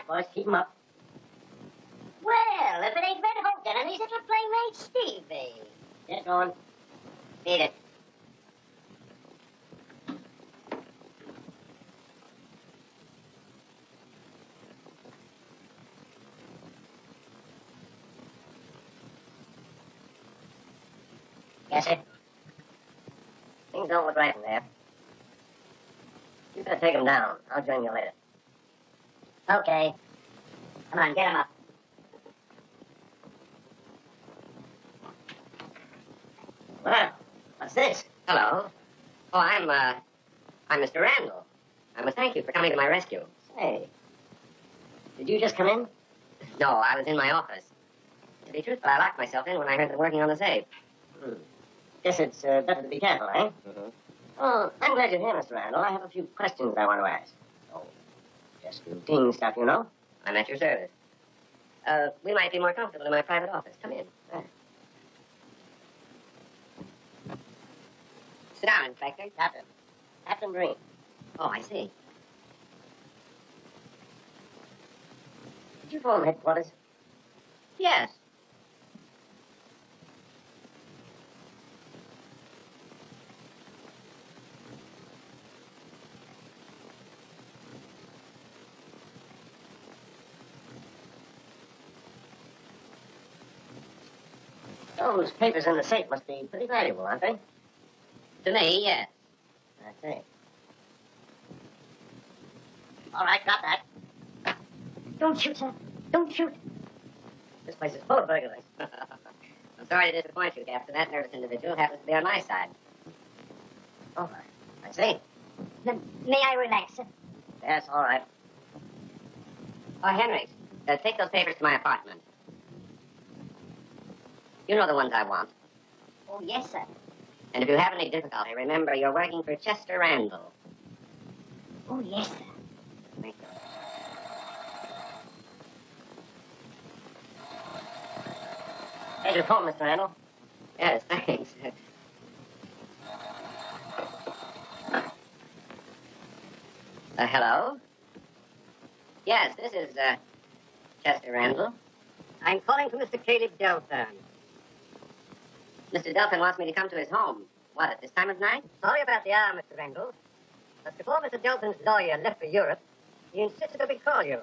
boys. Keep 'em up. Well, if it ain't Red Hogan and his little playmate Stevie. Get going. Beat it. Yes, sir. Things don't look right in there. You better take 'em down. I'll join you later. Okay. Come on, get him up. Well, what's this? Hello. Oh, I'm Mr. Randall. I must thank you for coming to my rescue. Say, did you just come in? No, I was in my office. To be truthful, I locked myself in when I heard them working on the safe. Guess it's better to be careful, eh? Mm-hmm. Oh, I'm glad you're here, Mr. Randall. I have a few questions I want to ask. Oh, just routine stuff, you know. I'm at your service. We might be more comfortable in my private office. Come in. Sit down, Inspector. Captain Green. Oh, I see. Did you phone headquarters? Yes. Those papers in the safe must be pretty valuable, aren't they? To me, yes. I see. All right, got that. Don't shoot, sir. Don't shoot. This place is full of burglars. I'm sorry to disappoint you, Captain. That nervous individual happens to be on my side. Oh, I see. Then may I relax, sir? Yes, all right. Oh, Henry, take those papers to my apartment. You know the ones I want. Oh, yes, sir. And if you have any difficulty, remember you're working for Chester Randall. Oh, yes, sir. Thank you. Here's your phone, Mr. Randall. Yes, thanks. Hello? Yes, this is, Chester Randall. I'm calling for Mr. Caleb Delphine. Mr. Delphin wants me to come to his home. What, at this time of night? Sorry about the hour, Mr. Randall. But before Mr. Delphin's lawyer left for Europe, he insisted that we call you,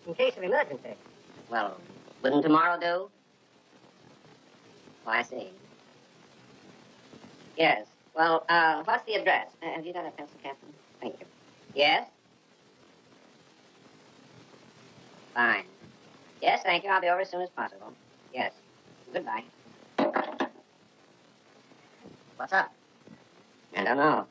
in case of emergency. Well, wouldn't tomorrow do? Oh, I see. Yes. Well, what's the address? Have you got a pencil, Captain? Thank you. Yes? Fine. Yes, thank you. I'll be over as soon as possible. Yes. Goodbye. What's up? I don't know.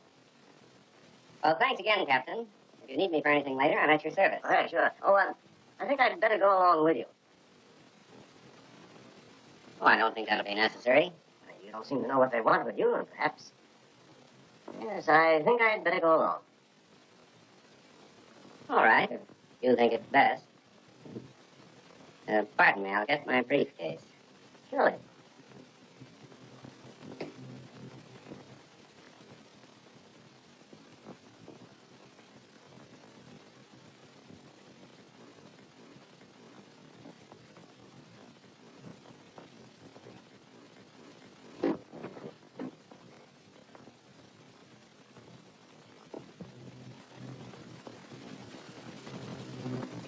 Well, thanks again, Captain. If you need me for anything later, I'm at your service. All right, sure. Oh, I think I'd better go along with you. Oh, I don't think that'll be necessary. You don't seem to know what they want with you, and perhaps... Yes, I think I'd better go along. All right, if you think it's best. Pardon me, I'll get my briefcase. Surely.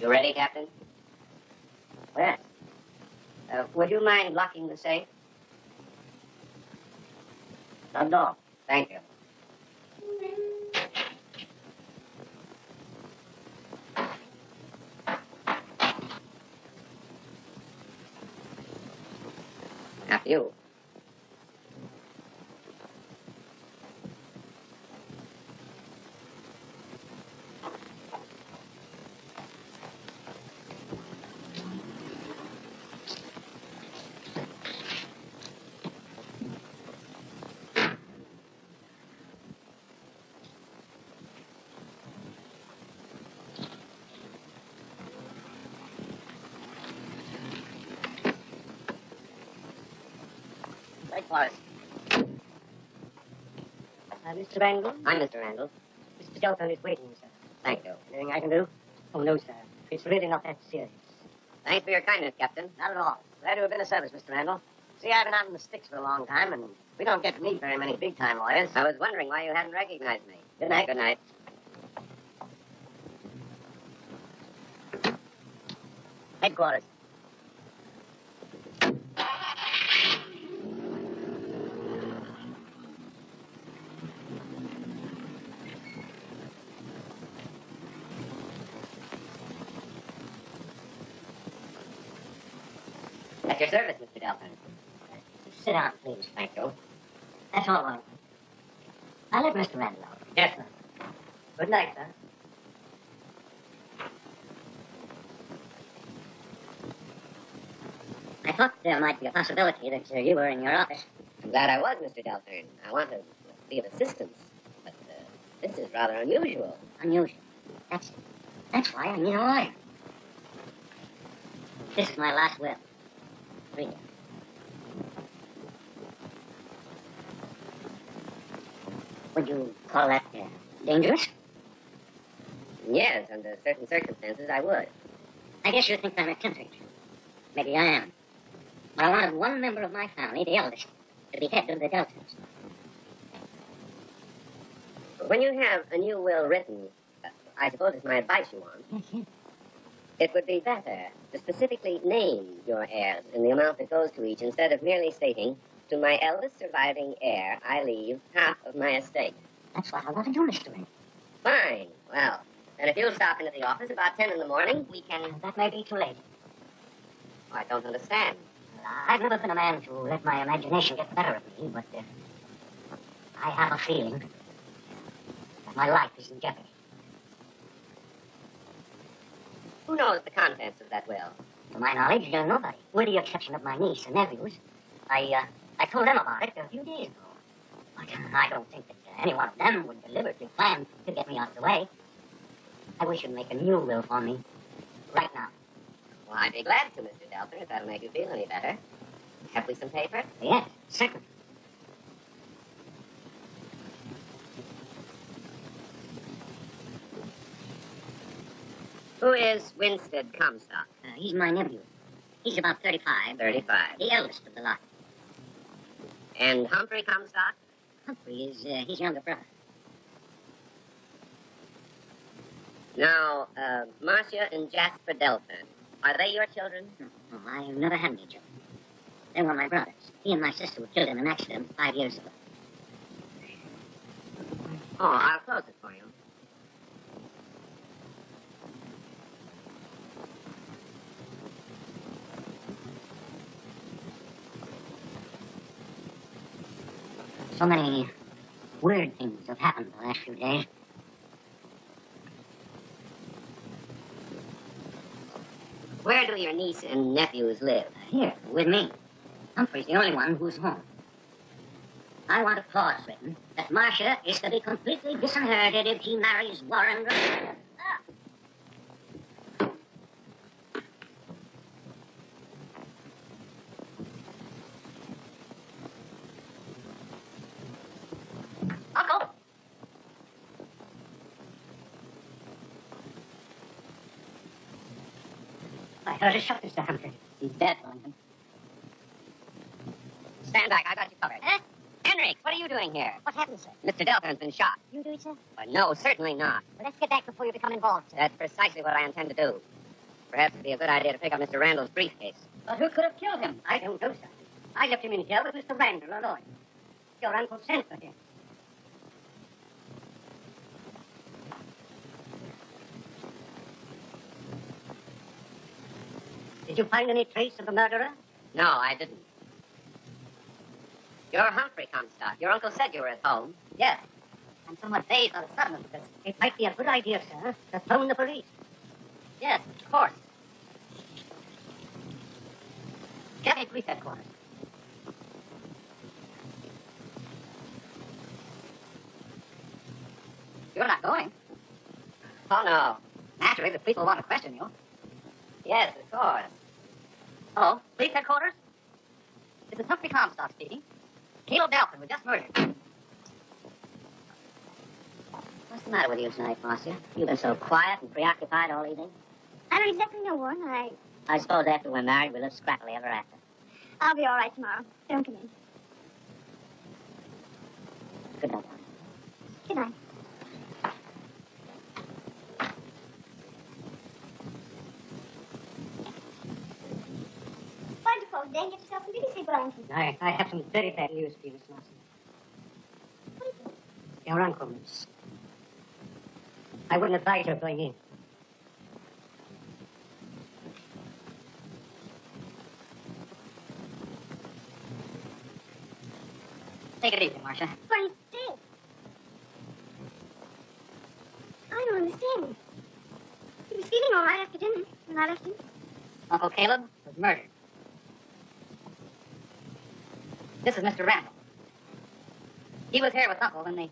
You ready, Captain? Where? Would you mind locking the safe? Not at all. Thank you. After you. Likewise. Mr. Randall? I'm Mr. Randall. Mr. Delphine is waiting, sir. Thank you. Anything I can do? Oh, no, sir. It's really not that serious. Thanks for your kindness, Captain. Not at all. Glad to have been of service, Mr. Randall. See, I've been out in the sticks for a long time, and we don't get to meet very many big-time lawyers. I was wondering why you hadn't recognized me. Good night. Good night. Headquarters. At your service, Mr. Delphin. Sit down, please. Thank you. That's all right. I'll let Mr. Randall know. Yes, sir. Good night, sir. I thought there might be a possibility that you were in your office. I'm glad I was, Mr. Delphin. I want to be of assistance. But this is rather unusual. Unusual. That's why I need a lawyer. This is my last will. Read it. Would you call that dangerous? Yes, under certain circumstances, I would. I guess you think I'm eccentric. Maybe I am. But I wanted one member of my family, the eldest, to be head of the Deltons. When you have a new will written, I suppose it's my advice you want. Yes, yes. It would be better to specifically name your heirs and the amount that goes to each instead of merely stating, to my eldest surviving heir, I leave half of my estate. That's what I want to do, Mr. Ray. Fine. Well, then if you'll stop into the office about 10 in the morning, we can... That may be too late. I don't understand. I've never been a man to let my imagination get the better of me, but I have a feeling that my life is in jeopardy. Who knows the contents of that will? To my knowledge, nobody, with the exception of my niece and nephews. I told them about it a few days ago. But I don't think that any one of them would deliberately plan to get me out of the way. I wish you'd make a new will for me right now. Well, I'd be glad to, Mr. Delphin, if that'll make you feel any better. Have we some paper? Yes, certainly. Who is Winstead Comstock? He's my nephew. He's about 35. 35. The eldest of the lot. And Humphrey Comstock? Humphrey is his younger brother. Now, Marcia and Jasper Delphin. Are they your children? No, I've never had any children. They were my brothers. He and my sister were killed in an accident 5 years ago. Oh, I'll close it for you. So many weird things have happened the last few days. Where do your niece and nephews live? Here, with me. Humphrey's the only one who's home. I want a clause written that Marcia is to be completely disinherited if she marries Warren. Uncle! I heard a shot, Mr. Humphrey. He's dead, Wellington. Stand back, I got you covered. Huh? Henrik, what are you doing here? What happened, sir? Mr. Delphin's been shot. You do it, sir? No, certainly not. Well, let's get back before you become involved, sir. That's precisely what I intend to do. Perhaps it'd be a good idea to pick up Mr. Randall's briefcase. But who could have killed him? I don't know, sir. I left him in jail with Mr. Randall alone. Your uncle sent for him. Did you find any trace of the murderer? No, I didn't. You're Humphrey Comstock. Your uncle said you were at home. Yes. I'm somewhat dazed on the sudden because it might be a good idea, sir, to phone the police. Yes, of course. Get me police headquarters. You're not going. Oh, no. Naturally, the police will want to question you. Yes, of course. Hello, police headquarters? This is Humphrey Comstock speaking. Caleb Delphin was just murdered. What's the matter with you tonight, Marcia? You've been so quiet and preoccupied all evening. I don't exactly know, Warren. I suppose after we're married, we'll live scrappily ever after. I'll be all right tomorrow. Don't come in. Good night. Good night. Why don't you close the day and get yourself some baby sleep blankets? I have some very bad news for you, Miss Lawson. What is it? Your uncle, Miss. I wouldn't advise your going in. Take it easy, Marcia. But he's dead. I don't understand. He was feeling all right after dinner when I left him. Uncle Caleb was murdered. This is Mr. Randall. He was here with Uncle when they...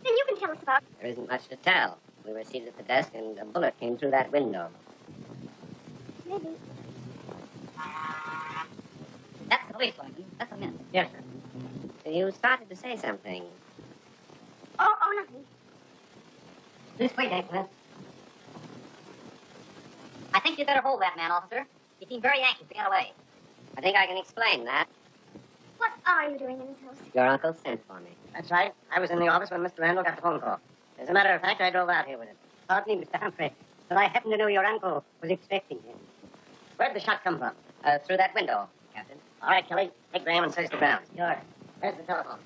Then you can tell us about it. There isn't much to tell. We were seated at the desk and a bullet came through that window. Maybe. That's the police, Boynton. Just a minute. Yes, sir. You started to say something. Oh, nothing. This way, Dankland. I think you'd better hold that man, officer. He seemed very anxious to get away. I think I can explain that. What are you doing in this house? Your uncle sent for me. That's right. I was in the office when Mr. Randall got the phone call. As a matter of fact, I drove out here with him. Pardon me, Mr. Humphrey, but I happen to know your uncle was expecting him. Where'd the shot come from? Through that window, Captain. All right, Kelly. Take Graham and search the grounds. Sure. Where's the telephone?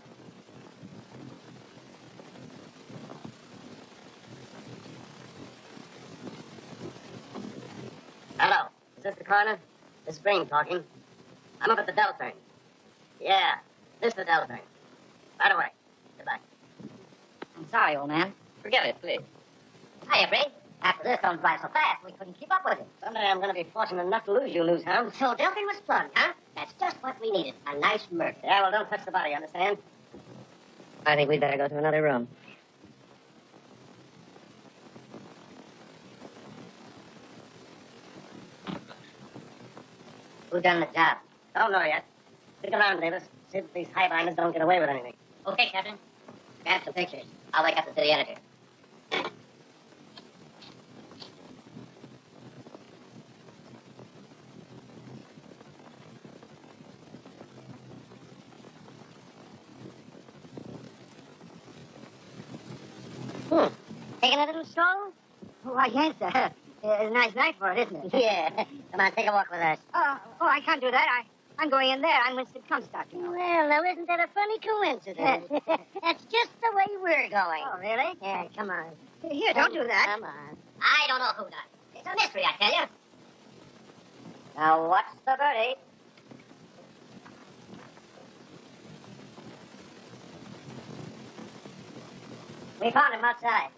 Hello. Is this the coroner? This is Green talking. I'm up at the Delphine. Yeah, this is the Delphine. Right away. Goodbye. I'm sorry, old man. Forget it, please. Hiya, Briggs. After this comes by so fast, we couldn't keep up with it. Someday I'm going to be fortunate enough to lose you, loose hound. So Delphine was plugged, huh? That's just what we needed. A nice murder. Yeah, well, don't touch the body, understand? I think we'd better go to another room. Who done the job? Don't know yet. Stick around, Davis. See if these highbinders don't get away with anything. Okay, Captain. Grab some pictures. I'll wake up the city editor. Taking a little stroll? Oh, I can't, sir. It's a nice night for it, isn't it? Yeah. Come on, take a walk with us. Oh, I can't do that. I'm going in there. I'm Winston Comstock, you know. Well, now, isn't that a funny coincidence? That's just the way we're going. Oh, really? Yeah, come on. Here, don't do that. Come on. I don't know who done it. It's a mystery, I tell you. Now, watch the birdie. We found him outside.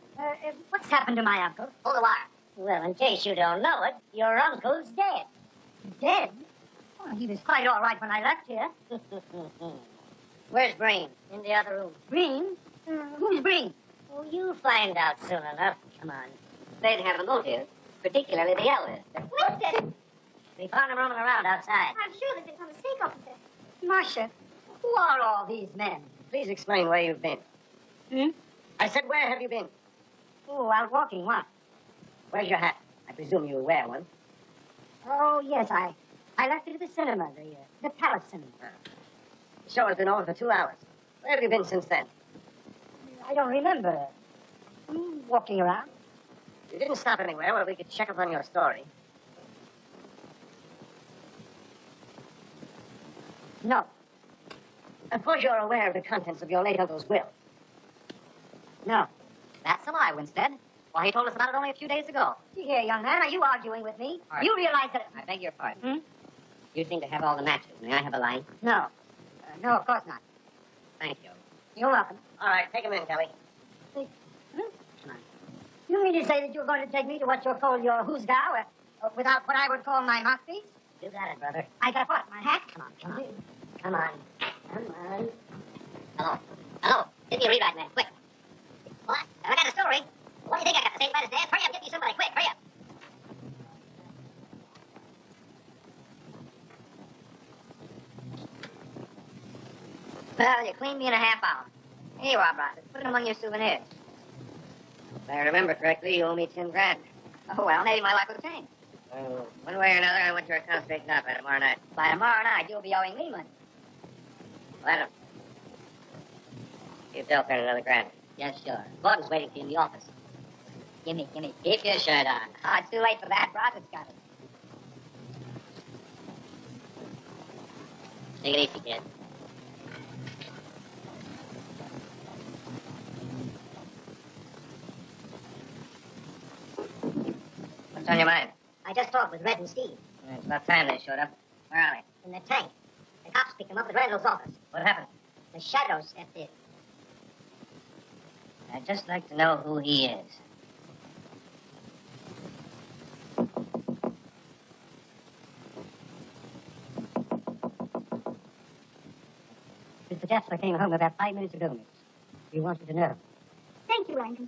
What's happened to my uncle? Hold the wire. Well, in case you don't know it, your uncle's dead. Dead? Oh, he was quite all right when I left here. Where's Breen? In the other room. Breen? Who's Breen? Oh, you'll find out soon enough. Come on. They'd have a motive, particularly the eldest. Winston! We found him roaming around outside. I'm sure there's been some mistake, officer. Marcia, who are all these men? Please explain where you've been. I said, where have you been? Oh, out walking, what? Where's your hat? I presume you wear one. Oh, yes, I left it at the cinema, the Palace Cinema. The show has been over for 2 hours. Where have you been since then? I don't remember. Walking around. You didn't stop anywhere where we could check up on your story. No. Of course you're aware of the contents of your late uncle's will. No. That's a lie, Winstead. Why, he told us about it only a few days ago. See here, young man, are you arguing with me? All right. You realize that... I beg your pardon. You seem to have all the matches. May I have a line? No. No, of course not. Thank you. You're welcome. All right, take him in, Kelly. Come on. You mean to say that you're going to take me to what you'll call your who's thou, without what I would call my mouthpiece? You got it, brother. I got what? My hat? Come on, come on. Come on. Come on. Hello. Hello. Give me a rewrite, man. Quick. What? I got a story. What do you think I got to say by this dance? Hurry up, get me somebody. Quick, hurry up. Well, you cleaned me in a half hour. Here you are, Bronson. Put it among your souvenirs. If I remember correctly, you owe me 10 grand. Oh, well, maybe my luck will change. One way or another, I want your account straightened out by tomorrow night. By tomorrow night, you'll be owing me money. Let him. You still paid another grand. Yes, sure. Gordon's waiting for you in the office. Gimme. Keep your shirt on. Oh, it's too late for that. Brossett's got it. Take it easy, kid. What's on your mind? I just talked with Red and Steve It's about time they showed up. Where are they? in the tank. The cops picked them up at Randall's office. What happened? The shadow stepped in. I'd just like to know who he is. Mr. Jasper came home about 5 minutes ago, miss. He wanted to know. Thank you, Randall.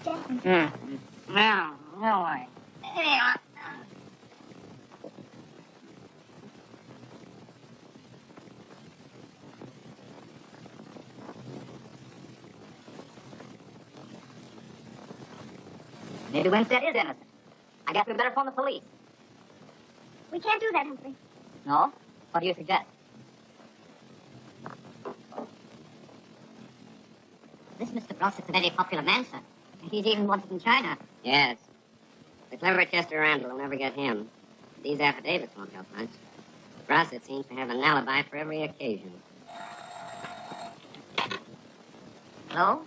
Jasper. No way. Maybe Winstead is innocent. I guess we better phone the police. We can't do that, Humphrey. No? What do you suggest? This Mr. Brossett's a very popular man, sir. He's even wanted in China. Yes. The clever Chester Randall will never get him. These affidavits won't help much. Rossett seems to have an alibi for every occasion. Hello?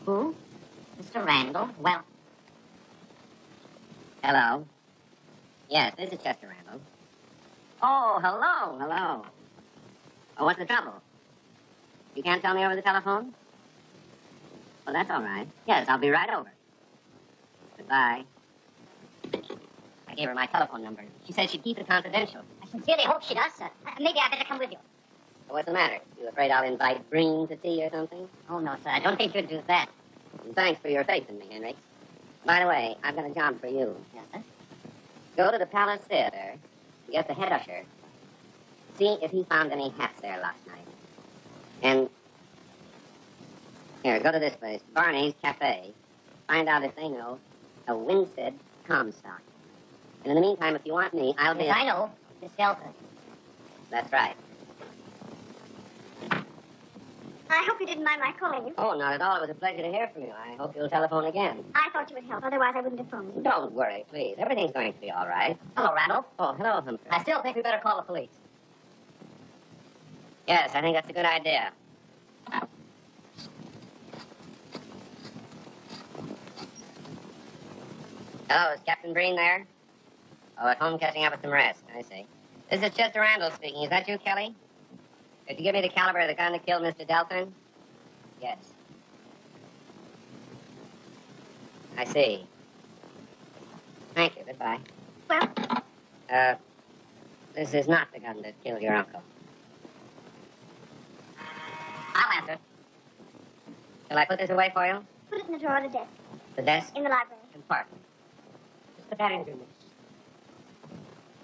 Who? Mr. Randall? Well, Hello? Yes, this is Chester Randall. Oh, hello. Oh, what's the trouble? You can't tell me over the telephone? Well, that's all right. Yes, I'll be right over. Goodbye. I gave her my telephone number. She said she'd keep it confidential. I sincerely hope she does, sir. Maybe I better come with you. What's the matter? You afraid I'll invite Breen to tea or something? Oh, no, sir. I don't think you'd do that. And thanks for your faith in me, Henry. By the way, I've got a job for you. Yes, sir? Go to the Palace Theater, get the head usher, see if he found any hats there last night. And here, go to this place, Barney's Cafe. Find out if they know a Winstead Comstock. And in the meantime, if you want me, I'll be... Yes, I know. Miss Delta. That's right. I hope you didn't mind my calling you. Oh, not at all. It was a pleasure to hear from you. I hope you'll telephone again. I thought you would help, otherwise I wouldn't have phoned you. Don't worry, please. Everything's going to be all right. Hello, Randall. Oh, hello, Humphrey. I still think we better call the police. Yes, I think that's a good idea. Hello, is Captain Breen there? Oh, at home catching up with some rest. I see. This is Chester Randall speaking. Is that you, Kelly? Could you give me the caliber of the gun that killed Mr. Delton? Yes. I see. Thank you. Goodbye. Well, This is not the gun that killed your uncle. I'll answer. Shall I put this away for you? put it in the drawer of the desk, The desk? in the library. Compartment. Mr. Barrington.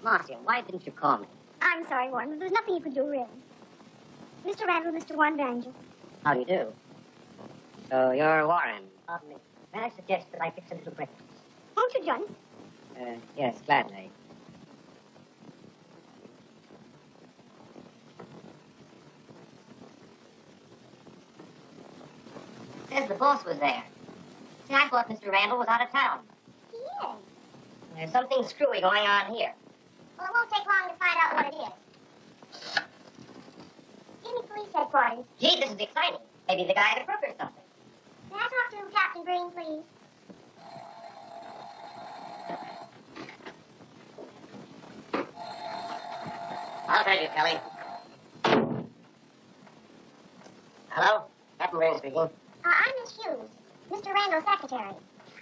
Marcia, why didn't you call me? I'm sorry, Warren. There's nothing you could do, really. Mr. Randall, Mr. Warren Barringer. How do you do? So you're Warren. Pardon me. May I suggest that I fix a little breakfast? Won't you join us? Yes, gladly. Says the boss was there. See, I thought Mr. Randall was out of town. He is. There's something screwy going on here. Well, it won't take long to find out what it is. Give me police headquarters. Gee, this is exciting. Maybe the guy had a crook or something. May I talk to Captain Green, please? I'll tell you, Kelly. Hello? Captain Green speaking. I'm Miss Hughes, Mr. Randall's secretary.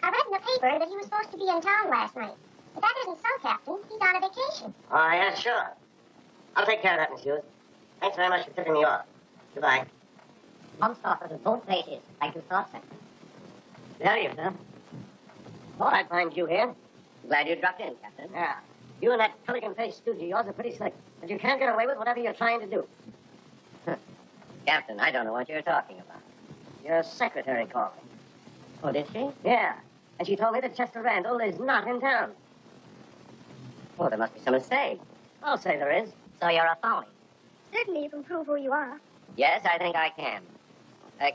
I read in the paper that he was supposed to be in town last night. But that isn't so, Captain. He's on a vacation. Oh, yeah, sure. I'll take care of that, Miss Hughes. Thanks very much for tipping me off. Goodbye. Comstock was in both places, like you thought, sir. There you, sir. thought I'd find you here. Glad you dropped in, Captain. Yeah. You and that pelican-faced stooge of yours are pretty slick. But you can't get away with whatever you're trying to do. Captain, I don't know what you're talking about. Your secretary called me. Oh, did she? Yeah. And she told me that Chester Randall is not in town. Oh, there must be some mistake. I'll say there is. So you're a phony. Certainly you can prove who you are. Yes, I think I can.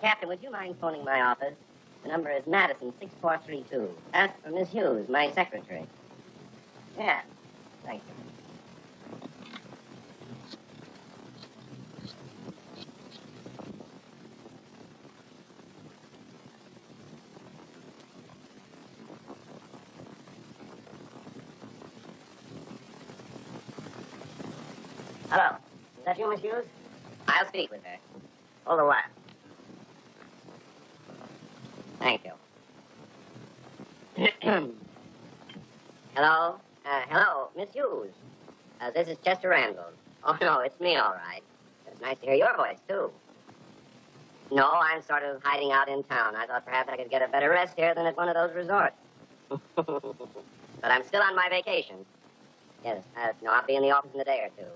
Captain, would you mind phoning my office? The number is Madison 6432. Ask for Miss Hughes, my secretary. Yeah. Thank you. Hello. Is that you, Miss Hughes? I'll speak with her. Hold the wire. Thank you. Hello? Hello, Miss Hughes. This is Chester Randall. Oh, no, it's me, all right. It's nice to hear your voice, too. No, I'm sort of hiding out in town. I thought perhaps I could get a better rest here than at one of those resorts. But I'm still on my vacation. Yes, no, I'll be in the office in a day or two.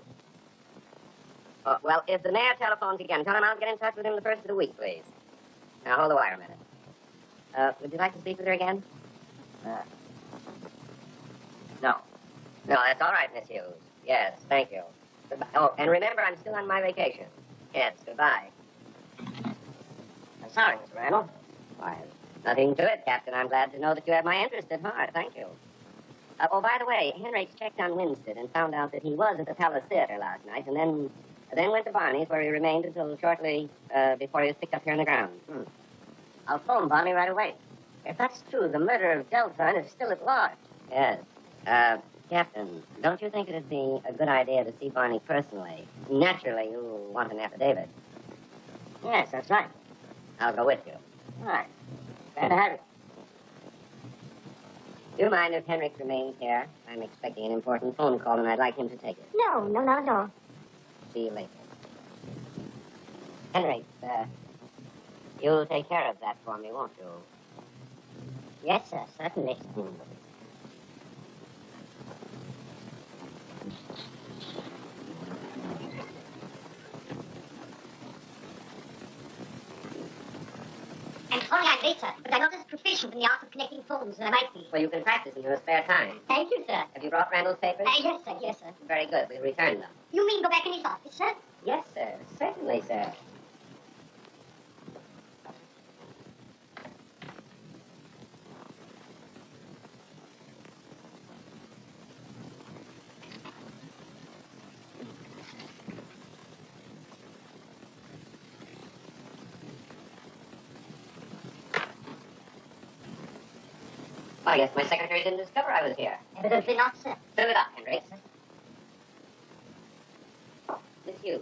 Well, if the mayor telephones again, tell him I'll get in touch with him the first of the week, please. Now, hold the wire a minute. Would you like to speak with her again? No. No, that's all right, Miss Hughes. Yes, thank you. Goodbye. Oh, and remember, I'm still on my vacation. Yes, goodbye. I'm sorry, Mr. Randall. Why, nothing to it, Captain. I'm glad to know that you have my interest at heart. Thank you. Oh, by the way, Henrik's checked on Winstead and found out that he was at the Palace Theater last night and then went to Barney's, where he remained until shortly before he was picked up here on the ground. I'll phone Barney right away. If that's true, the murderer of Delphine is still at large. Yes. Captain, don't you think it'd be a good idea to see Barney personally? Naturally, you'll want an affidavit. Yes, that's right. I'll go with you. All right. Glad to have you. Do you mind if Henrik remains here? I'm expecting an important phone call, and I'd like him to take it. No, not at all. See you later. Henrik, you'll take care of that for me, won't you? Yes, sir, certainly. I'm sorry I'm late, sir, but I'm not as proficient in the art of connecting phones as I might be. Well, you can practice in your spare time. Thank you, sir. Have you brought Randall's papers? Yes, sir. Very good. We'll return them. You mean go back in his office, sir? Yes, sir. Certainly, sir. Well, I guess my secretary didn't discover I was here. Evidently not, sir. Fill it up, Henrik. Miss Hughes,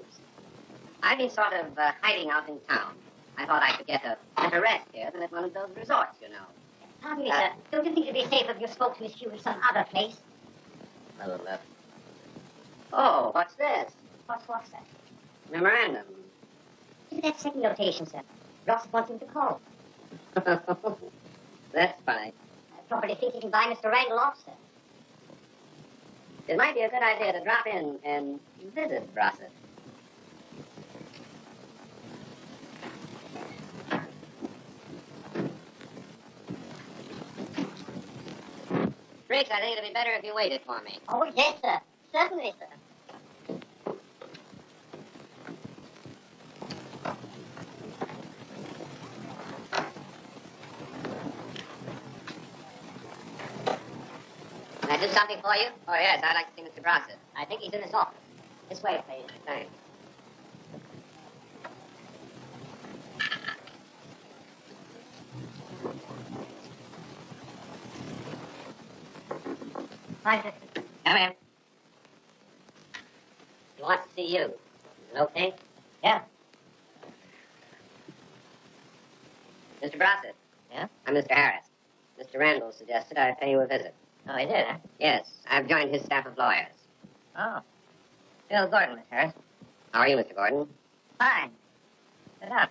I've been sort of hiding out in town. I thought I could get a better rest here than at one of those resorts, you know. Pardon me, sir. Don't you think it'd be safer if you spoke to Miss Hughes some other place? Well, oh, what's this? What's sir? Memorandum. Look at that second notation, sir. Ross wants him to call. That's funny. I probably think he can buy Mr. Randall off, sir. It might be a good idea to drop in and visit Brossett. Briggs, I think it'd be better if you waited for me. Oh, yes, sir. Certainly, sir. Can I do something for you? Oh, yes, I'd like to see Mr. Brossett. I think he's in his office. This way, please. Thanks. Hi, sir. Come in. He wants to see you. Is it okay? Yeah. Mr. Brossett. Yeah? I'm Mr. Harris. Mr. Randall suggested I pay you a visit. Oh, he did, huh? Yes, I've joined his staff of lawyers. Oh. Bill Gordon, Miss Harris. How are you, Mr. Gordon? Fine. Sit down.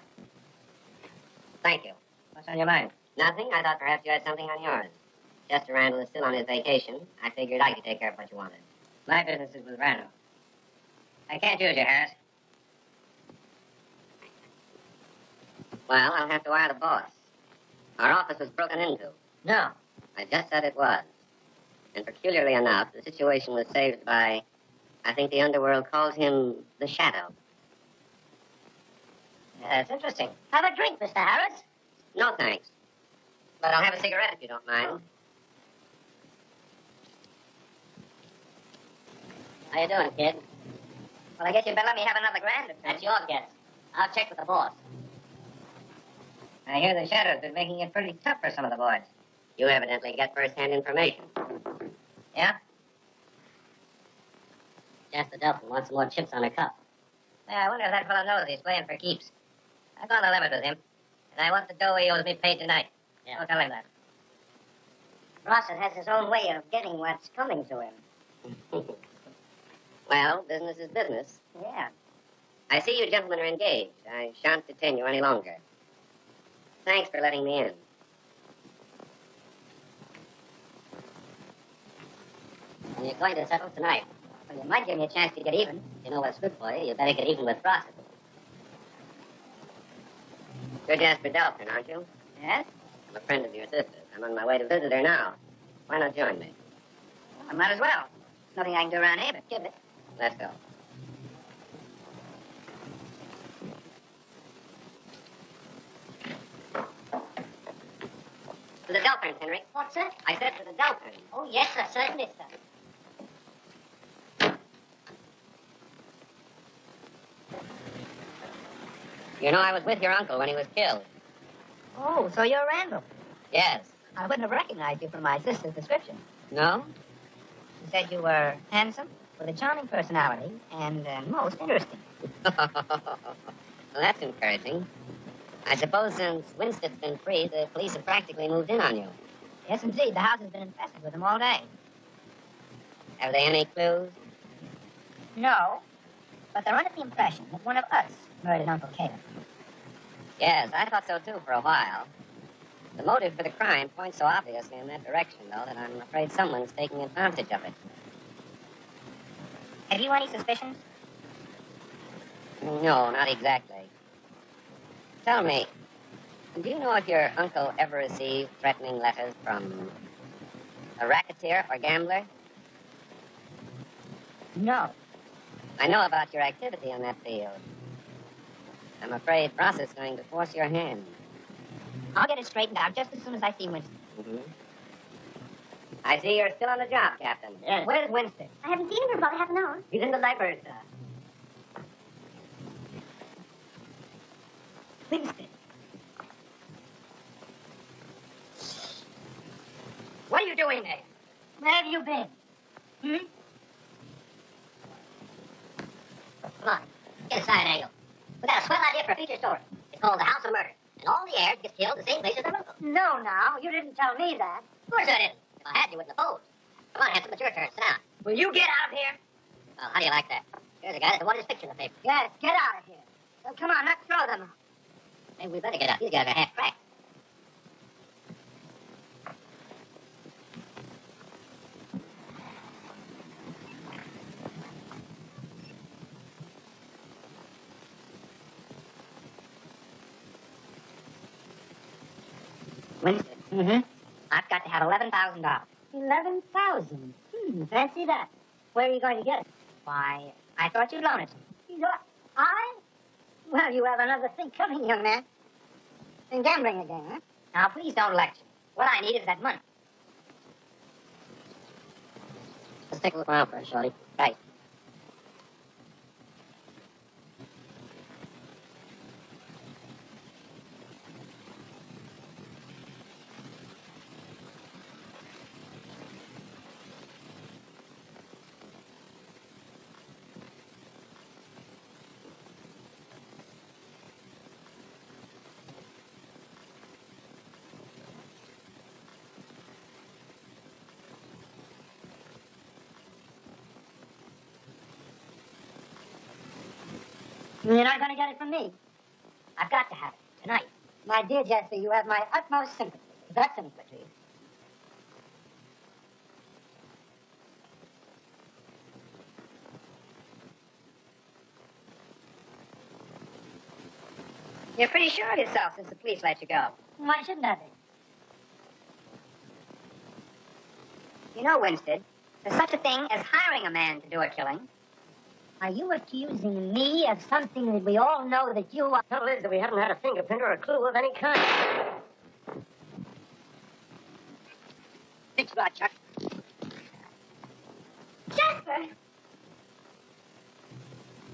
Thank you. What's on your mind? Nothing. I thought perhaps you had something on yours. Chester Randall is still on his vacation, I figured I could take care of what you wanted. My business is with Randall. I can't use you, Harris. Well, I'll have to wire the boss. Our office was broken into. No. I just said it was. And peculiarly enough, the situation was saved by, I think the underworld calls him the Shadow. Yeah, that's interesting. Have a drink, Mr. Harris. No, thanks. But I'll have a cigarette if you don't mind. How you doing, kid? Well, I guess you better let me have another grand. That's yours, guess. I'll check with the boss. I hear the Shadow's been making it pretty tough for some of the boys. You evidently get first-hand information. Yeah? Jasper Delphin wants some more chips on her cup. Yeah, I wonder if that fellow knows he's playing for keeps. I've gone the limit with him, and I want the dough he owes me paid tonight. Yeah. I'll tell him that. Rossett has his own way of getting what's coming to him. Well, business is business. Yeah. I see you gentlemen are engaged. I shan't detain you any longer. Thanks for letting me in. And you're going to settle tonight. Well, you might give me a chance to get even. If you know what's good for you, you better get even with Rossett. You're Jasper Delphin, aren't you? Yes? I'm a friend of your sister's. I'm on my way to visit her now. Why not join me? I might as well. Nothing I can do around here but give it. Let's go. To the Delphins, Henry. What, sir? I said to the Delphins. Oh, yes, sir. Certainly, sir. You know, I was with your uncle when he was killed. Oh, so you're Randall. Yes. I wouldn't have recognized you from my sister's description. No? She said you were handsome, with a charming personality, and most interesting. Well, that's encouraging. I suppose since Winstead's been free, the police have practically moved in on you. Yes, indeed. The house has been infested with them all day. Have they any clues? No, but they're under the impression that one of us murdered Uncle Caleb. Yes, I thought so too for a while. The motive for the crime points so obviously in that direction, though, that I'm afraid someone's taking advantage of it. Have you any suspicions? No, not exactly. Tell me, do you know if your uncle ever received threatening letters from a racketeer or gambler? No. I know about your activity in that field. I'm afraid Ross is going to force your hand. I'll get it straightened out just as soon as I see Winston. Mm-hmm. I see you're still on the job, Captain. Yes. Where's Winston? I haven't seen him for about half an hour. He's in the library, sir. Winston. What are you doing there? Where have you been? Hmm? Come on. Get aside, Angle. We got a swell idea for a feature story. It's called The House of Murder. And all the heirs get killed the same place as their uncle. No, now. You didn't tell me that. Of course I didn't. If I had, you wouldn't oppose. Come on, Hanson, it's your turn. Sit down. Will you get out of here? Well, how do you like that? Here's a guy that wanted his picture in the paper. Yes, get out of here. Well, come on, let's throw them. Maybe we better get out. These guys are half cracked. Winston. Mm-hmm. I've got to have $11,000. 11,000. Fancy that. Where are you going to get it? Why, I thought you'd loan it to me. I? Well, you have another thing coming, young man. And gambling again, huh? Now, please don't lecture. What I need is that money. Let's take a look around first, Shorty. Right. You're not going to get it from me. I've got to have it tonight. My dear Jasper, you have my utmost sympathy. That's sympathy. You're pretty sure of yourself since the police let you go. Why shouldn't I be? You know, Winstead, there's such a thing as hiring a man to do a killing. Are you accusing me of something that we all know that you are? The trouble is that we haven't had a fingerprint or a clue of any kind. It's blood, Chuck. Jasper!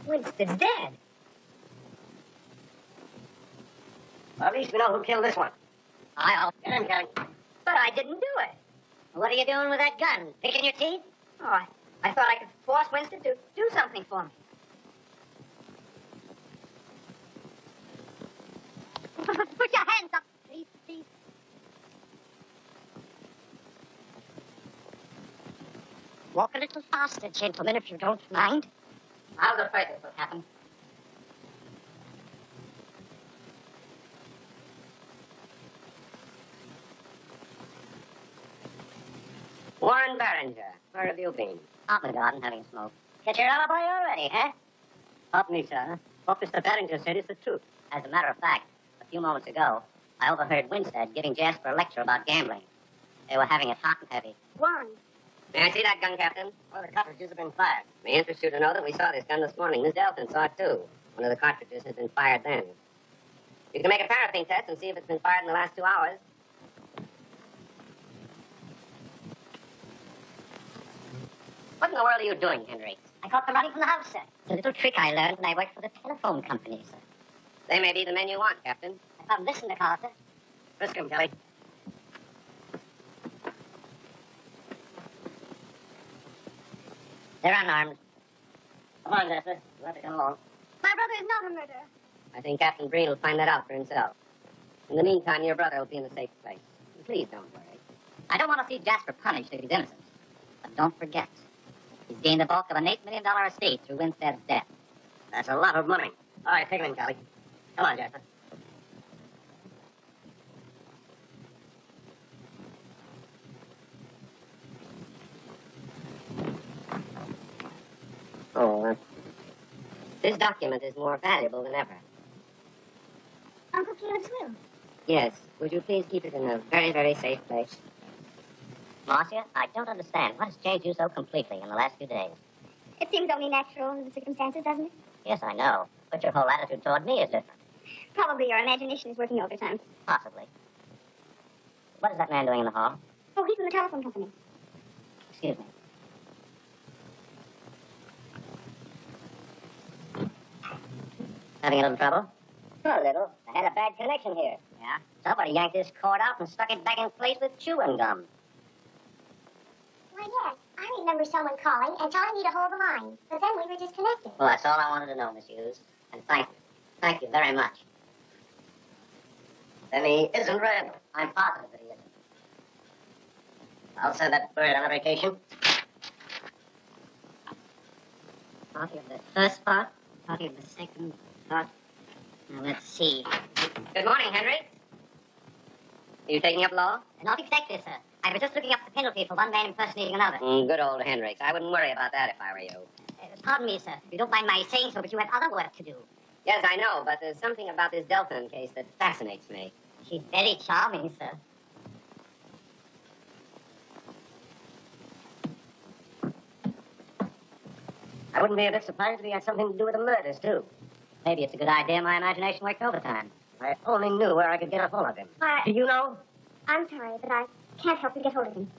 Winstead's dead. Well, at least we know who killed this one. I'll... Get him, Kelly. But I didn't do it. What are you doing with that gun? Picking your teeth? Oh, I thought I could force Winston to do something for me. Put your hands up, please, please. Walk a little faster, gentlemen, if you don't mind. I was afraid this would happen. Warren Barringer, where have you been? Out in the garden having a smoke. Get your alibi already, huh? Pardon me, sir. What Mr. Barringer said is the truth. As a matter of fact, a few moments ago, I overheard Winstead giving Jasper a lecture about gambling. They were having it hot and heavy. Warren. May I see that gun, Captain? Well, the cartridges have been fired. May interest you to know that we saw this gun this morning. Miss Delton saw it, too. One of the cartridges has been fired then. You can make a paraffin test and see if it's been fired in the last 2 hours. What in the world are you doing, Henry? I caught them running from the house, sir. It's a little trick I learned when I worked for the telephone company, sir. They may be the men you want, Captain. I found this in the car, sir. Frisk him, Kelly. They're unarmed. Come on, Jasper. We'll have to come along. My brother is not a murderer. I think Captain Breen will find that out for himself. In the meantime, your brother will be in a safe place. Please don't worry. I don't want to see Jasper punished if he's innocent. But don't forget, he's gained the bulk of an $8 million estate through Winstead's death. That's a lot of money. All right, take him in, Kelly. Come on, Jasper. Oh, this document is more valuable than ever. Uncle Caleb's will. Yes. Would you please keep it in a very, very safe place? Marcia, I don't understand. What has changed you so completely in the last few days? It seems only natural under the circumstances, doesn't it? Yes, I know. But your whole attitude toward me is different. Probably your imagination is working overtime. Possibly. What is that man doing in the hall? Oh, he's from the telephone company. Excuse me. Having a little trouble? A little. I had a bad connection here. Yeah? Somebody yanked this cord out and stuck it back in place with chewing gum. Why, yes. I remember someone calling and telling me to hold the line. But then we were disconnected. Well, that's all I wanted to know, Miss Hughes. And thank you. Thank you very much. Then he isn't Randall. I'm positive that he isn't. I'll send that bird on a vacation. Copy of the first part, copy of the second part. Now, let's see. Good morning, Henry. Are you taking up law? Not exactly, sir. I was just looking up the penalty for one man impersonating another. Good old Hendricks. I wouldn't worry about that if I were you. Pardon me, sir. You don't mind my saying so, but you have other work to do. Yes, I know, but there's something about this Delton case that fascinates me. She's very charming, sir. I wouldn't be a bit surprised if he had something to do with the murders, too. Maybe it's a good idea my imagination worked overtime. I only knew where I could get a hold of him. Do you know? I'm sorry, but I can't help but get hold of him.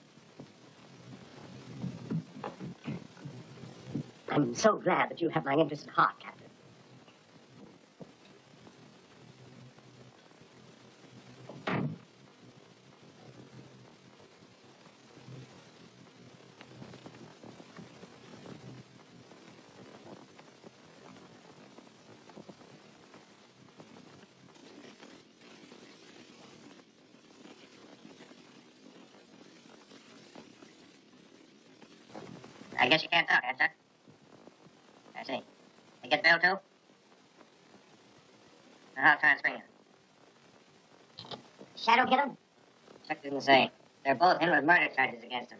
I'm so glad that you have my interest at heart, Captain. I guess you can't talk, Chuck? I see. You get Bill, too? I'll try and swing him. Shadow get him? Chuck didn't say. They're both in with murder charges against him.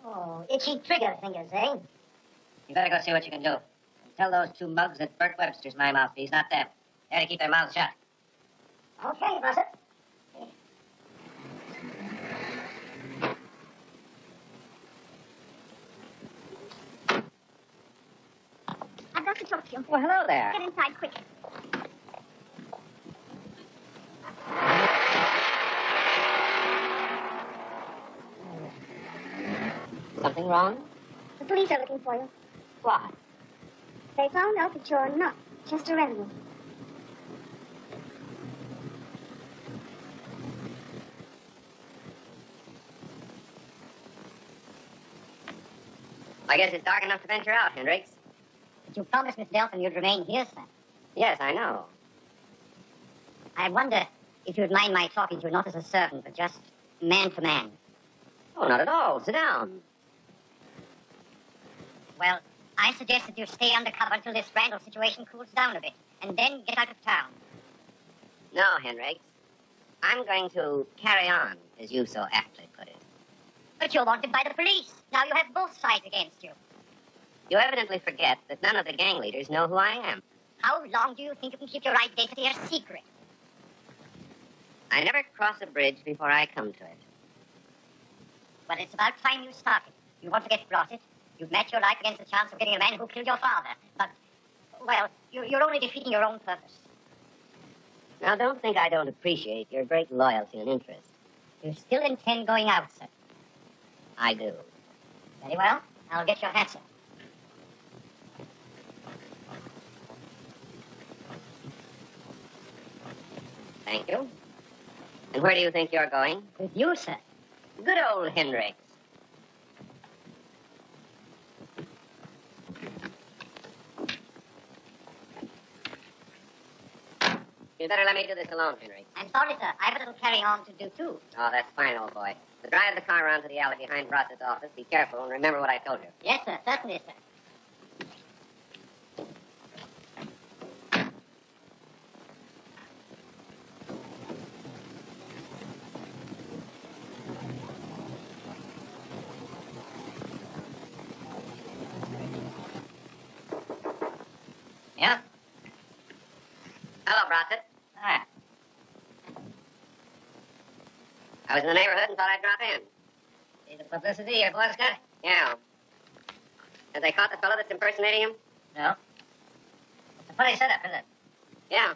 Oh, itchy trigger fingers, eh? You better go see what you can do. Tell those two mugs that Bert Webster's my mouthpiece, not them. They had to keep their mouths shut. Okay, Buster. I've got to talk to you. Well, hello there. Get inside quick. Something wrong? The police are looking for you. What? They found out that you're not Chester Randall. I guess it's dark enough to venture out, Hendricks. But you promised Miss Delton you'd remain here, sir. Yes, I know. I wonder if you'd mind my talking to you not as a servant, but just man to man. Oh, not at all. Sit down. Well, I suggest that you stay undercover until this Randall situation cools down a bit, and then get out of town. No, Hendricks. I'm going to carry on, as you so aptly put it. But you're wanted by the police. Now you have both sides against you. You evidently forget that none of the gang leaders know who I am. How long do you think you can keep your identity a secret? I never cross a bridge before I come to it. Well, it's about time you started. You want to get blotted. You've matched your life against the chance of getting a man who killed your father. But, well, you're only defeating your own purpose. Now, don't think I don't appreciate your great loyalty and interest. You still intend going out, sir? I do. Very well. I'll get your hat, sir. Thank you. And where do you think you're going? With you, sir. Good old Hendricks. You'd better let me do this alone, Hendricks. I'm sorry, sir. I have a little carrying on to do, too. Oh, that's fine, old boy. So drive the car around to the alley behind Brossett's office. Be careful and remember what I told you. Yes, sir. Certainly, sir. Yeah? Hello, Brossett. Ah, I was in the neighborhood and thought I'd drop in. see the publicity your boss got? Yeah. Have they caught the fellow that's impersonating him? No. It's a funny setup, isn't it? Yeah.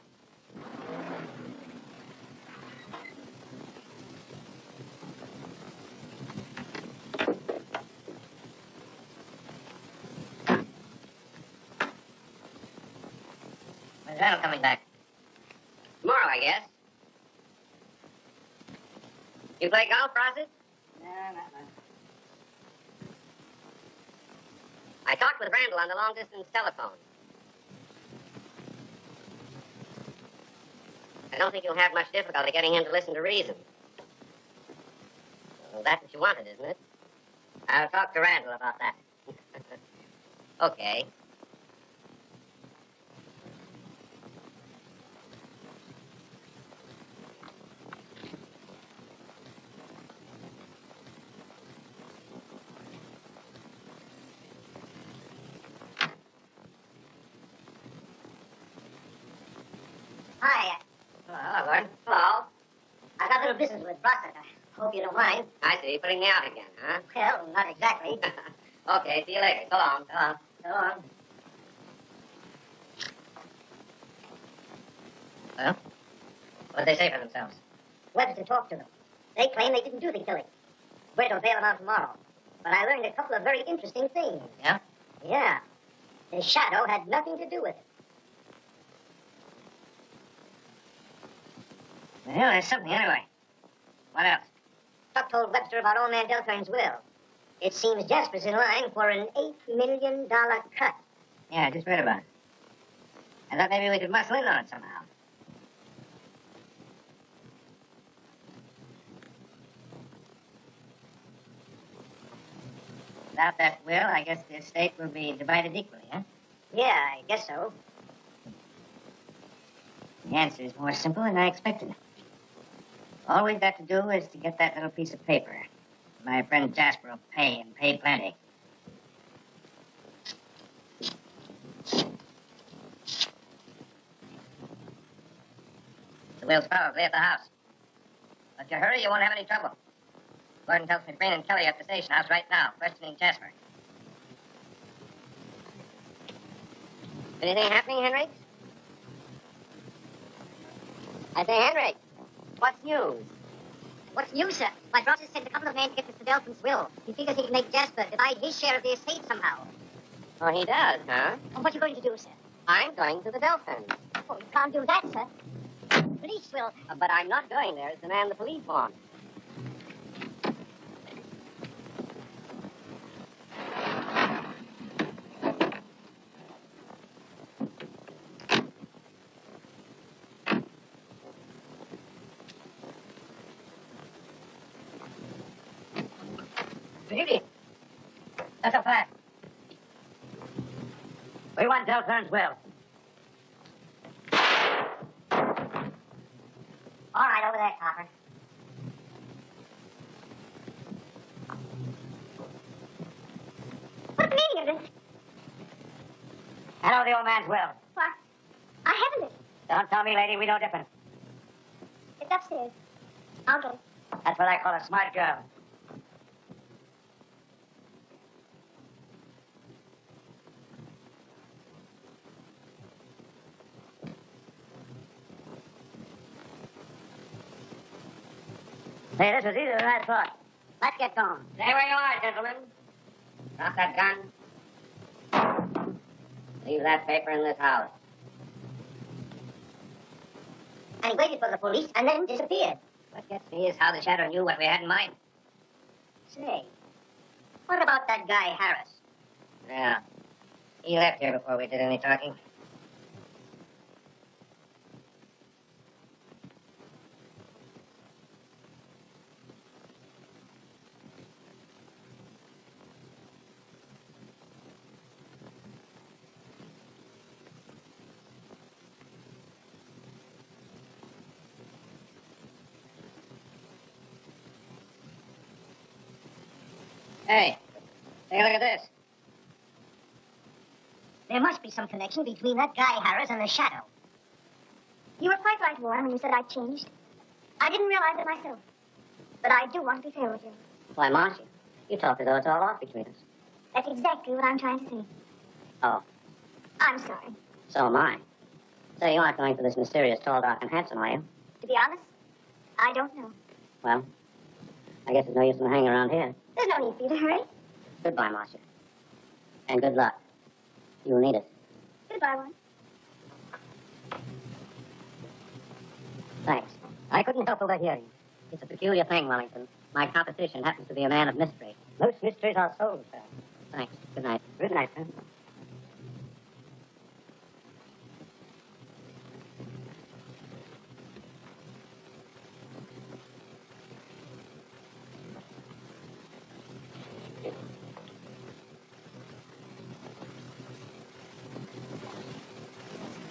When's Randall coming back? Tomorrow, I guess. You play golf, Brossett? No, not much. I talked with Randall on the long-distance telephone. I don't think you'll have much difficulty getting him to listen to reason. Well, that's what you wanted, isn't it? I'll talk to Randall about that. Okay. Hi. Hello, Gordon. Hello. I've got a little business with Brossett. I hope you don't mind. I see. Putting me out again, huh? Well, not exactly. Okay, see you later. So long. So long. So long. Well, what did they say for themselves? Webster talked to them. They claim they didn't do the killing. We're to bail them out tomorrow. But I learned a couple of very interesting things. Yeah? Yeah. The shadow had nothing to do with it. Well, there's something anyway. What else? Tuck told Webster about old man Delturn's will. It seems Jasper's in line for an $8 million cut. Yeah, I just read about it. I thought maybe we could muscle in on it somehow. Without that will, I guess the estate will be divided equally, huh? Yeah, I guess so. The answer is more simple than I expected. All we've got to do is to get that little piece of paper. My friend Jasper will pay, and pay plenty. The Will's probably at the house. But if you hurry, you won't have any trouble. Gordon tells me Green and Kelly are at the station house right now, questioning Jasper. Anything happening, Henry? I say, Henry, what's news? What's new, sir? My brother sent a couple of men to get Mr. Delphin's will. He figures he can make Jasper divide his share of the estate somehow. Oh, he does, huh? And what are you going to do, sir? I'm going to the Delphins. Oh, you can't do that, sir. Police will. But I'm not going there as the man the police want. Good evening. That's a plan. We want Delphins will. All right, over there, Copper. What's the meaning of this? Hello, the old man's will. What? I haven't it. Don't tell me, lady, we know different. It's upstairs. I'll get it. That's what I call a smart girl. Hey, this was easier than I thought. Let's get going. Stay where you are, gentlemen. Drop that gun. Leave that paper in this house. And he waited for the police and then disappeared. What gets me is how the Shadow knew what we had in mind. Say, what about that guy, Harris? Yeah. He left here before we did any talking. Hey, take a look at this. There must be some connection between that guy, Harris, and the Shadow. You were quite right, Warren, when you said I'd changed. I didn't realize it myself. But I do want to be fair with you. Why, Marcia, you talk as though it's all off between us. That's exactly what I'm trying to say. Oh, I'm sorry. so am I. So you aren't going for this mysterious, tall, dark, and handsome, are you? To be honest, I don't know. Well, I guess there's no use in hanging around here. There's no need for you to hurry. Goodbye, Marcia. And good luck. You'll need it. Goodbye, Warren. Thanks. I couldn't help overhearing. It's a peculiar thing, Wellington. My competition happens to be a man of mystery. Most mysteries are solved, sir. Thanks. Good night. Good night, sir.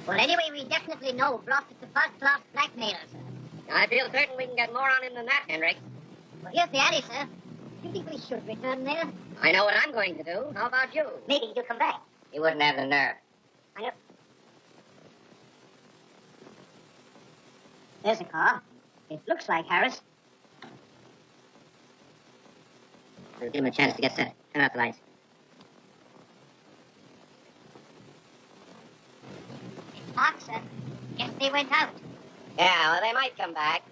Well, anyway, we definitely know Brock is the first-class blackmailer, sir. I feel certain we can get more on him than that, Henrik. Well, here's the alley, sir. Do you think we should return there? I know what I'm going to do. How about you? Maybe you'll come back. You wouldn't have the nerve. I know. There's a car. It looks like Harris. We'll give him a chance to get set. Turn out the lights. Park, sir. Guess they went out. Yeah, well, they might come back.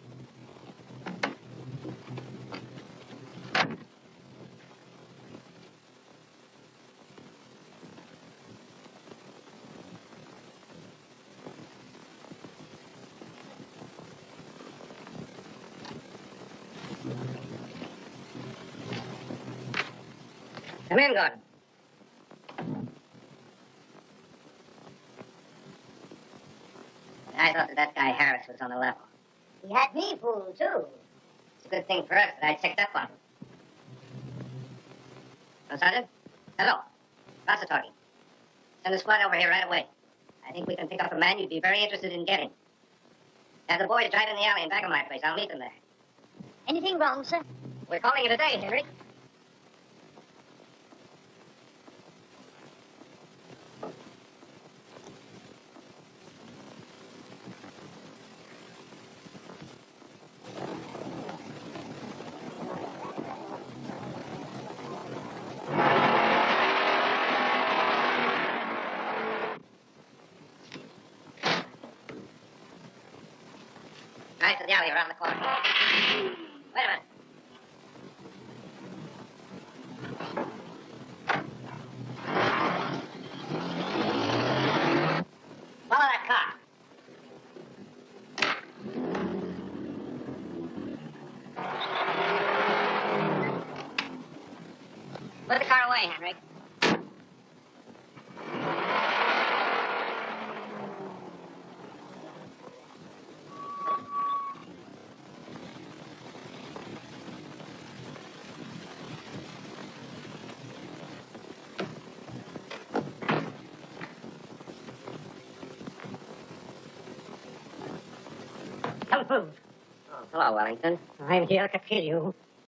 Come in, Gordon. I thought that guy Harris was on the level. He had me fooled, too. It's a good thing for us that I checked up on him. Oh, Sergeant? Hello. Rasa talking. Send the squad over here right away. I think we can pick up a man you'd be very interested in getting. Have the boys drive in the alley in back of my place. I'll meet them there. Anything wrong, sir? We're calling it a day, Henry. of the alley around the corner. Wait a minute. Follow that car. Put the car away, Henry. Kung Fu. Oh, hello, Wellington. I'm here to kill you.